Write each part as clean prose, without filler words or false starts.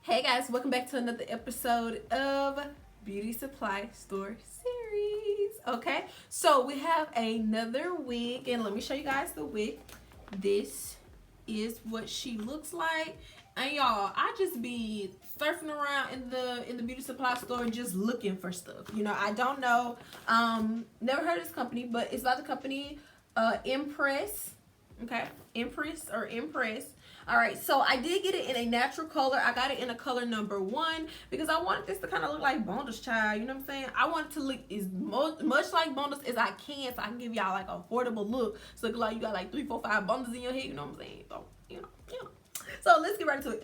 Hey guys, welcome back to another episode of Beauty Supply Store Series. Okay, so we have another wig, and let me show you guys the wig. This is what she looks like. And y'all, I just be surfing around in the beauty supply store just looking for stuff. You know, I don't know. Never heard of this company, but it's by the company Empress. Okay, Empress or Empress. All right, so I did get it in a natural color. I got it in a color number 1 because I wanted this to kind of look like Bonda's child. You know what I'm saying? I want it to look as much like Bonda's as I can, so I can give y'all like an affordable look. So it look like you got like 3, 4, 5 Bonda's in your head. You know what I'm saying? So you know. So let's get right into it.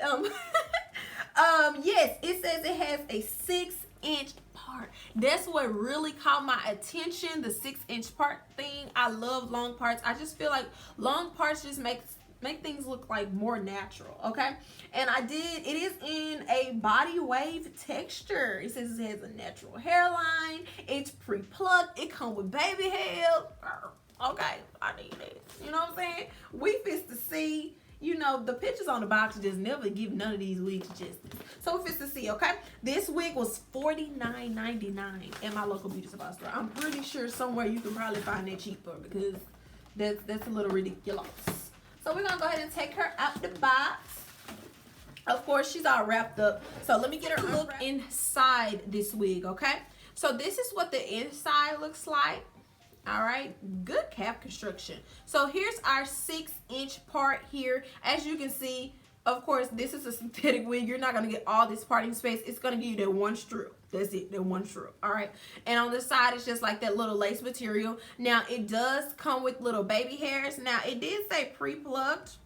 Yes, it says it has a 6-inch part. That's what really caught my attention, the 6-inch part thing. I love long parts. I just feel like long parts just make things look like more natural. Okay, and it is in a body wave texture. It says it has a natural hairline, it's pre-plucked, it comes with baby hair. Okay, I need it. You know what I'm saying? We fist to see. You know, the pictures on the box just never give none of these wigs justice. So we fist to see, okay? This wig was $49.99 at my local beauty supply store. I'm pretty sure somewhere you can probably find it cheaper because that's a little ridiculous. So we're gonna go ahead and take her out the box. Of course, she's all wrapped up. So let me get her look inside this wig, okay? So this is what the inside looks like. All right, good cap construction. So here's our 6-inch part here. As you can see, of course, this is a synthetic wig. You're not gonna get all this parting space. It's gonna give you that one strip. That's it, that one strip. All right, and on the side it's just like that little lace material. Now it does come with little baby hairs. Now it did say pre-plucked.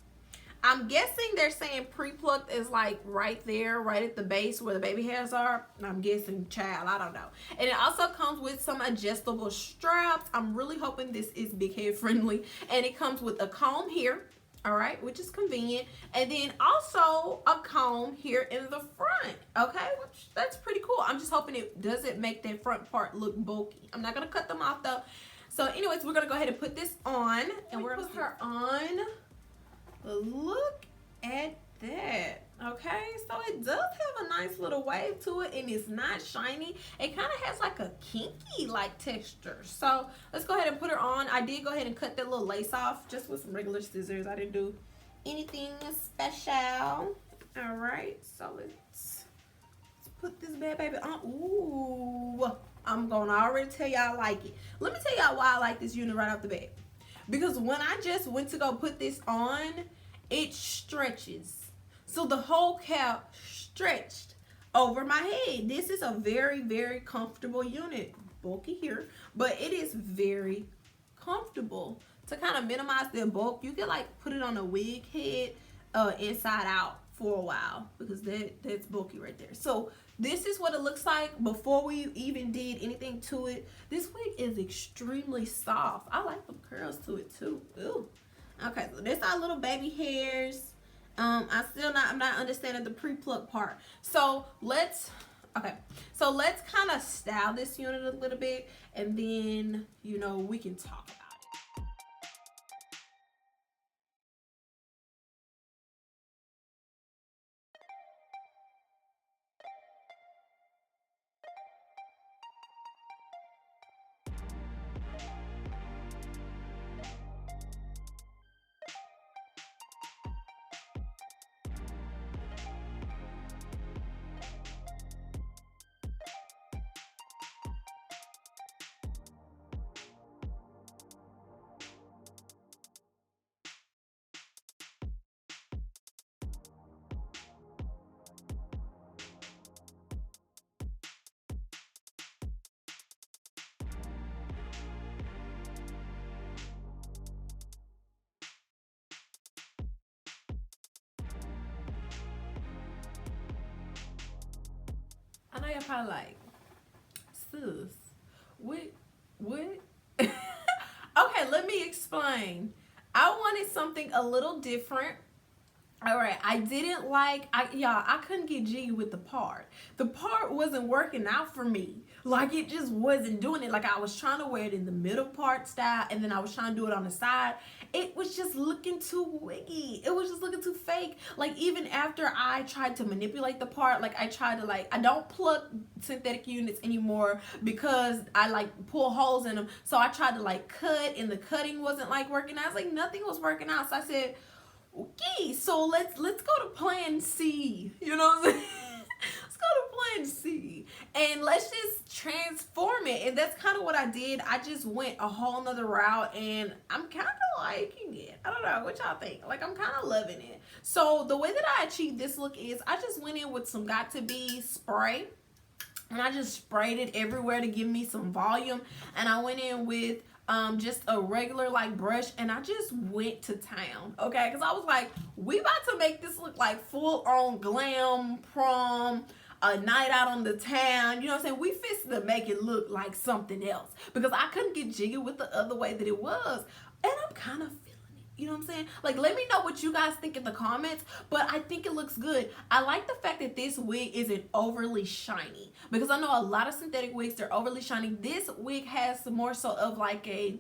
I'm guessing they're saying pre-plucked is like right there, right at the base where the baby hairs are. I'm guessing child, I don't know. And it also comes with some adjustable straps. I'm really hoping this is big head friendly. And it comes with a comb here, all right, which is convenient. And then also a comb here in the front, okay, which that's pretty cool. I'm just hoping it doesn't make that front part look bulky. I'm not gonna cut them off though. So anyways, we're gonna go ahead and put this on, and we're gonna put her on. Look at that. Okay, so it does have a nice little wave to it, and it's not shiny. It kind of has like a kinky like texture. So let's go ahead and put her on. I did go ahead and cut that little lace off just with some regular scissors. I didn't do anything special. All right, so let's put this bad baby on. Ooh, I'm gonna already tell y'all I like it. Let me tell y'all why I like this unit right off the bat. Because when I just went to go put this on, it stretches. So the whole cap stretched over my head. This is a very, very comfortable unit. Bulky here, but it is very comfortable. To kind of minimize the bulk, you can like put it on a wig head inside out for a while, because that's bulky right there. So this is what it looks like before we even did anything to it. This wig is extremely soft. I like the curls to it too. Ooh. Okay, so there's our little baby hairs. I'm not understanding the pre-pluck part. So let's kind of style this unit a little bit, and then we can talk about it. I know y'all probably like, sis, what? Okay, let me explain. I wanted something a little different. All right, I couldn't get G with the part. The part wasn't working out for me. Like, it just wasn't doing it. Like, I was trying to wear it in the middle part style, and then I was trying to do it on the side. It was just looking too wiggy. It was just looking too fake. Like, even after I tried to manipulate the part, like, I tried to, like, I don't plug synthetic units anymore because I, like, pull holes in them. So I tried to, like, cut, and the cutting wasn't, like, working out. I was like, nothing was working out. So I said, okay, so let's go to plan C. You know what I'm saying? Let's go to plan C and let's just transform it. And that's kind of what I did. I just went a whole nother route, and I'm kind of liking it. I don't know what y'all think. Like, I'm kind of loving it. So the way that I achieved this look is I just went in with some Got To Be spray, and I just sprayed it everywhere to give me some volume. And I went in with just a regular like brush, and I just went to town, okay? Because I was like, we about to make this look like full on glam prom, a night out on the town, you know what I'm saying? We fixed to make it look like something else, because I couldn't get jiggy with the other way that it was, and I'm kind of feeling it, you know what I'm saying? Like, let me know what you guys think in the comments, but I think it looks good. I like the fact that this wig isn't overly shiny, because I know a lot of synthetic wigs, they're overly shiny. This wig has more so of like a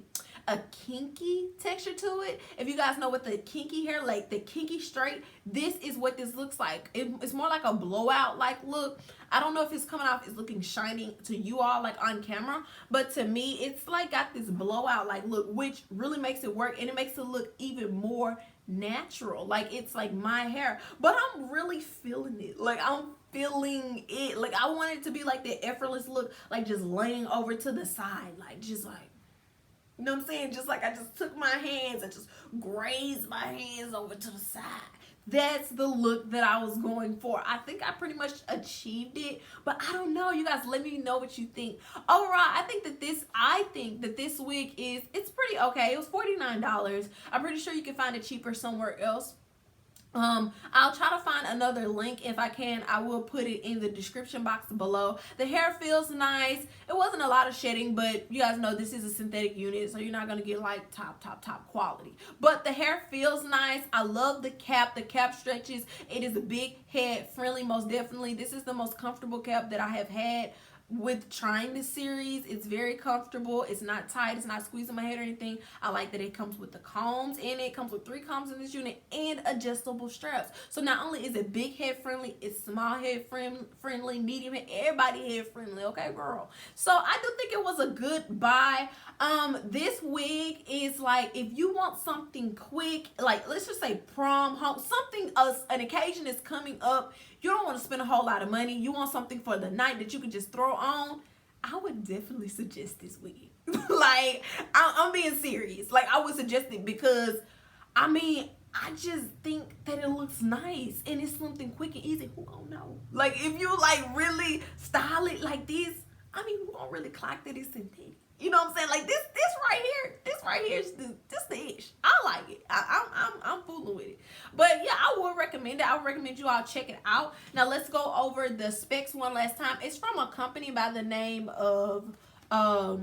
kinky texture to it. If you guys know what the kinky hair, like the kinky straight, this is what this looks like. It's more like a blowout like look. I don't know if it's coming off, it's looking shiny to you all like on camera, but to me it's like got this blowout like look, which really makes it work, and it makes it look even more natural. Like, it's like my hair, but I'm really feeling it. Like, I'm feeling it. Like, I want it to be like the effortless look, like just laying over to the side, like just like, you know what I'm saying? Just like I just took my hands and just grazed my hands over to the side. That's the look that I was going for. I think I pretty much achieved it, but I don't know. You guys, let me know what you think. Overall, I think that this wig it's pretty okay. It was $49. I'm pretty sure you can find it cheaper somewhere else. I'll try to find another link. If I can, I will put it in the description box below. The hair feels nice. It wasn't a lot of shedding, but you guys know this is a synthetic unit, so you're not going to get like top quality. But the hair feels nice. I love the cap. The cap stretches. It is a big head friendly, most definitely. This is the most comfortable cap that I have had with trying this series. It's very comfortable. It's not tight. It's not squeezing my head or anything. I like that it comes with the combs in it. It comes with 3 combs in this unit and adjustable straps. So not only is it big head friendly, it's small head friendly, medium head, everybody head friendly, okay, girl? So I do think it was a good buy. This wig is like, if you want something quick, like let's just say prom, home, something an occasion is coming up, you don't want to spend a whole lot of money, you want something for the night that you can just throw on, I would definitely suggest this wig. Like, I'm being serious. Like, I would suggest it because, I mean, I just think that it looks nice and it's something quick and easy. Who gonna know? Like, if you like really style it like this, I mean, who gonna really clock that it's synthetic? You know what I'm saying? Like, this right here is the ish. I like it. I'm fooling with it. But yeah, I would recommend it. I would recommend you all check it out. Now let's go over the specs one last time. It's from a company by the name of oh,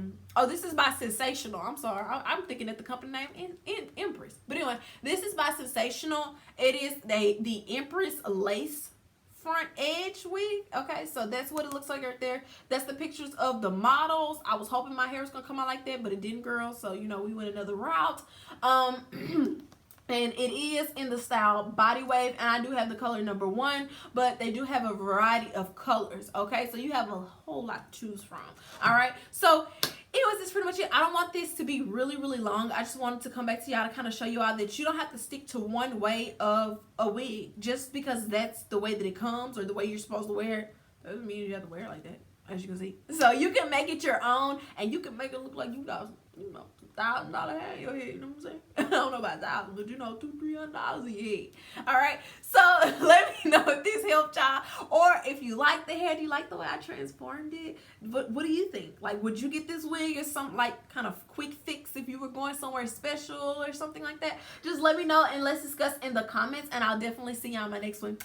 this is by Sensational. I'm sorry. I'm thinking that the company name in Empress. But anyway, this is by Sensational. It is the Empress lace front edge wig. Okay, so that's what it looks like right there. That's the pictures of the models. I was hoping my hair was gonna come out like that, but it didn't, girl. So you know, we went another route. And it is in the style Bodywave, and I do have the color number 1, but they do have a variety of colors. Okay, so you have a whole lot to choose from. All right, so anyways, that's pretty much it. I don't want this to be really long. I just wanted to come back to y'all to kind of show you all that you don't have to stick to one way of a wig just because that's the way that it comes or the way you're supposed to wear it. Doesn't mean you have to wear it like that, as you can see. So you can make it your own, and you can make it look like you got, you know, $1,000 hair in your head. You know what I'm saying? I don't know about $1,000, but you know, $200-300 in your head. All right. So let me know if this helped y'all, or if you like the hair. Do you like the way I transformed it? What do you think? Like, would you get this wig as some like kind of quick fix if you were going somewhere special or something like that? Just let me know and let's discuss in the comments, and I'll definitely see y'all in my next one.